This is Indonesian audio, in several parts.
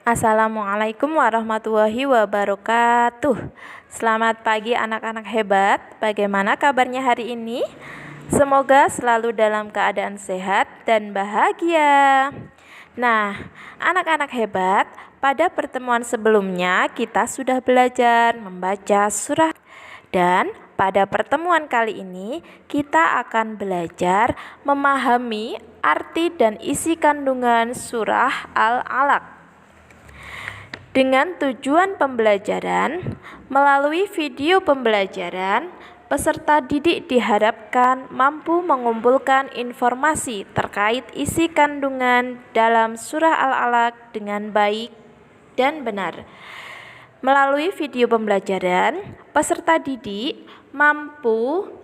Assalamualaikum warahmatullahi wabarakatuh. Selamat pagi anak-anak hebat. Bagaimana kabarnya hari ini? Semoga selalu dalam keadaan sehat dan bahagia. Nah, anak-anak hebat, pada pertemuan sebelumnya kita sudah belajar membaca surah, dan pada pertemuan kali ini kita akan belajar memahami arti dan isi kandungan surah Al-Alaq. Dengan tujuan pembelajaran, melalui video pembelajaran, peserta didik diharapkan mampu mengumpulkan informasi terkait isi kandungan dalam surah Al-Alaq dengan baik dan benar. Melalui video pembelajaran, peserta didik mampu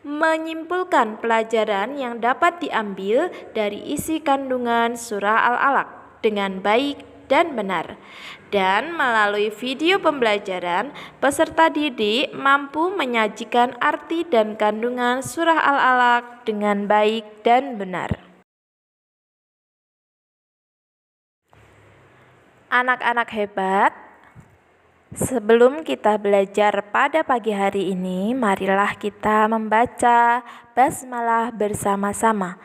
menyimpulkan pelajaran yang dapat diambil dari isi kandungan surah Al-Alaq dengan baik dan benar. Dan melalui video pembelajaran, peserta didik mampu menyajikan arti dan kandungan surah Al-Alaq dengan baik dan benar. Anak-anak hebat, sebelum kita belajar pada pagi hari ini, marilah kita membaca basmalah bersama-sama.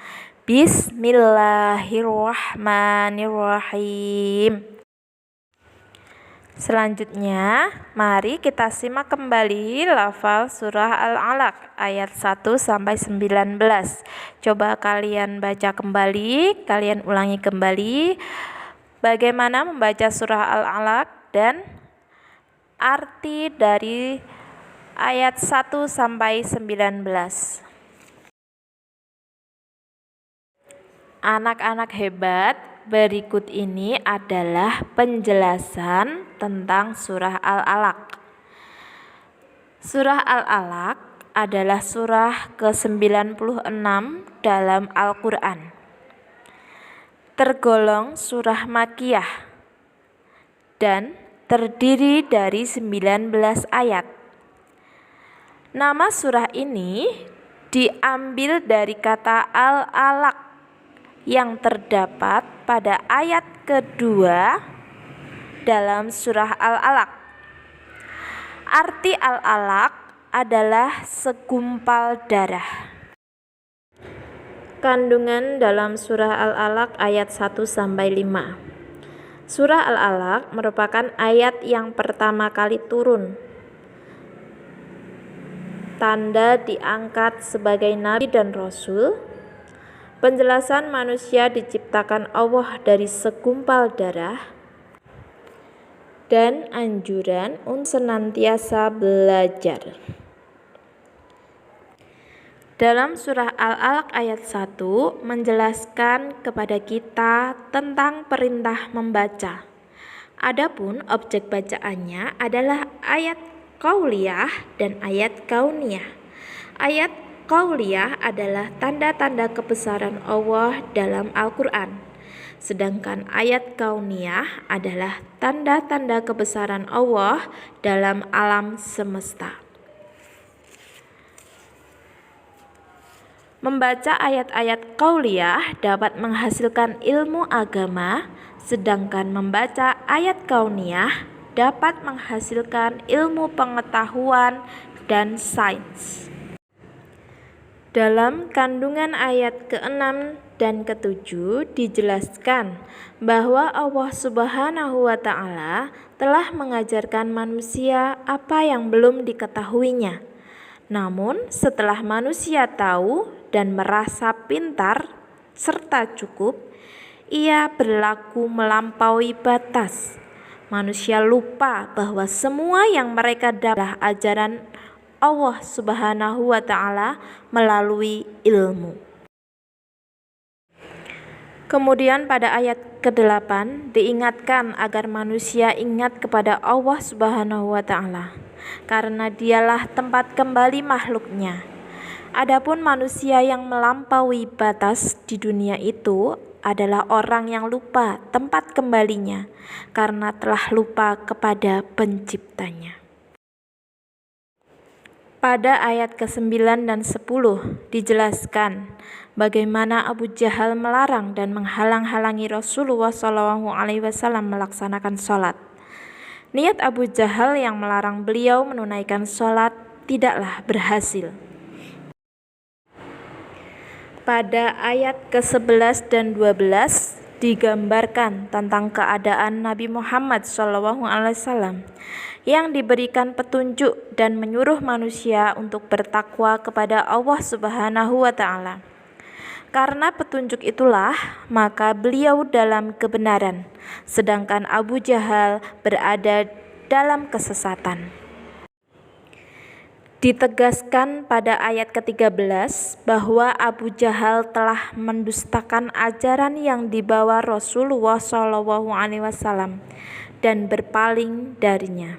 Bismillahirrahmanirrahim. Selanjutnya, mari kita simak kembali lafal surah Al-Alaq ayat 1-19. Coba kalian baca kembali, kalian ulangi kembali bagaimana membaca surah Al-Alaq dan arti dari ayat 1-19. Anak-anak hebat, berikut ini adalah penjelasan tentang surah Al-Alaq. Surah Al-Alaq adalah surah ke-96 dalam Al-Quran. Tergolong surah Makkiyah dan terdiri dari 19 ayat. Nama surah ini diambil dari kata Al-Alaq yang terdapat pada ayat kedua dalam surah Al-Alaq. Arti Al-Alaq adalah segumpal darah. Kandungan dalam surah Al-Alaq ayat 1-5. Surah Al-Alaq merupakan ayat yang pertama kali turun. Tanda diangkat sebagai nabi dan rasul. Penjelasan manusia diciptakan Allah dari segumpal darah, dan anjuran untuk senantiasa belajar. Dalam surah Al-Alaq ayat 1 menjelaskan kepada kita tentang perintah membaca. Adapun objek bacaannya adalah ayat qauliyah dan ayat kauniyah. Ayat qauliyah adalah tanda-tanda kebesaran Allah dalam Al-Quran. Sedangkan ayat kauniyah adalah tanda-tanda kebesaran Allah dalam alam semesta. Membaca ayat-ayat qauliyah dapat menghasilkan ilmu agama, sedangkan membaca ayat kauniyah dapat menghasilkan ilmu pengetahuan dan sains. Dalam kandungan ayat ke-6 dan ke-7 dijelaskan bahwa Allah Subhanahu wa Ta'ala telah mengajarkan manusia apa yang belum diketahuinya. Namun setelah manusia tahu dan merasa pintar serta cukup, ia berlaku melampaui batas. Manusia lupa bahwa semua yang mereka dapat adalah ajaran Allah Subhanahu wa Ta'ala melalui ilmu. Kemudian pada ayat ke-8 diingatkan agar manusia ingat kepada Allah Subhanahu wa Ta'ala, karena dialah tempat kembali makhluknya. Adapun manusia yang melampaui batas di dunia itu adalah orang yang lupa tempat kembalinya, karena telah lupa kepada penciptanya. Pada ayat ke-9 dan 10 dijelaskan bagaimana Abu Jahal melarang dan menghalang-halangi Rasulullah SAW melaksanakan sholat. Niat Abu Jahal yang melarang beliau menunaikan sholat tidaklah berhasil. Pada ayat ke-11 dan 12 digambarkan tentang keadaan Nabi Muhammad SAW yang diberikan petunjuk dan menyuruh manusia untuk bertakwa kepada Allah Subhanahu wa Ta'ala. Karena petunjuk itulah maka beliau dalam kebenaran, sedangkan Abu Jahal berada dalam kesesatan. Ditegaskan pada ayat ke-13 bahwa Abu Jahal telah mendustakan ajaran yang dibawa Rasulullah SAW dan berpaling darinya.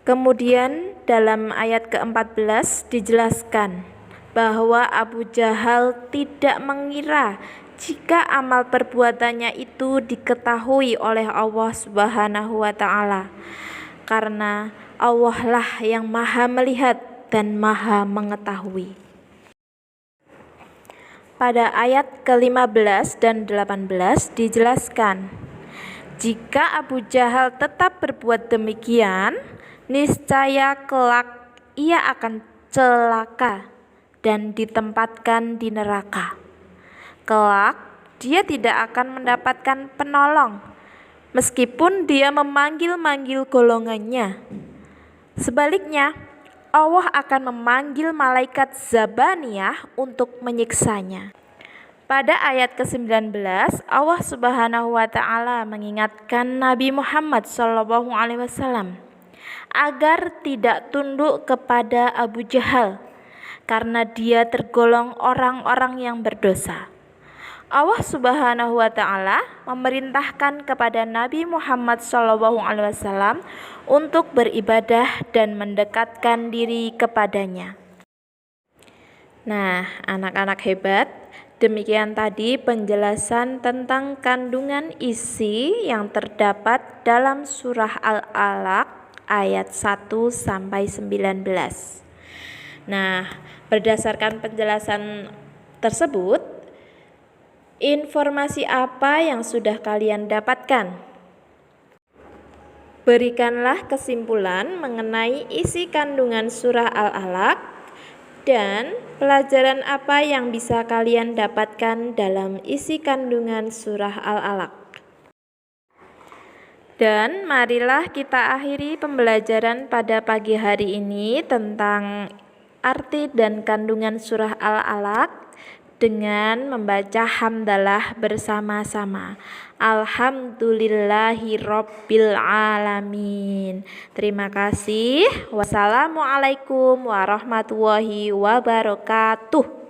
Kemudian dalam ayat ke-14 dijelaskan bahwa Abu Jahal tidak mengira jika amal perbuatannya itu diketahui oleh Allah Subhanahu wa Ta'ala, karena Allah lah yang maha melihat dan maha mengetahui. Pada ayat ke-15 dan 18 dijelaskan, jika Abu Jahal tetap berbuat demikian, niscaya kelak ia akan celaka dan ditempatkan di neraka. Kelak dia tidak akan mendapatkan penolong, meskipun dia memanggil-manggil golongannya. Sebaliknya, Allah akan memanggil malaikat Zabaniyah untuk menyiksanya. Pada ayat ke-19, Allah Subhanahu wa Ta'ala mengingatkan Nabi Muhammad SAW agar tidak tunduk kepada Abu Jahal, karena dia tergolong orang-orang yang berdosa. Allah Subhanahu wa Ta'ala memerintahkan kepada Nabi Muhammad SAW untuk beribadah dan mendekatkan diri kepadanya. Nah, anak-anak hebat, demikian tadi penjelasan tentang kandungan isi yang terdapat dalam surah Al-Alaq ayat 1 sampai 19. Nah, berdasarkan penjelasan tersebut, informasi apa yang sudah kalian dapatkan? Berikanlah kesimpulan mengenai isi kandungan surah Al-Alaq dan pelajaran apa yang bisa kalian dapatkan dalam isi kandungan surah Al-Alaq. Dan marilah kita akhiri pembelajaran pada pagi hari ini tentang arti dan kandungan surah Al-Alaq dengan membaca hamdalah bersama-sama. Alhamdulillahirabbil alamin. Terima kasih. Wassalamualaikum warahmatullahi wabarakatuh.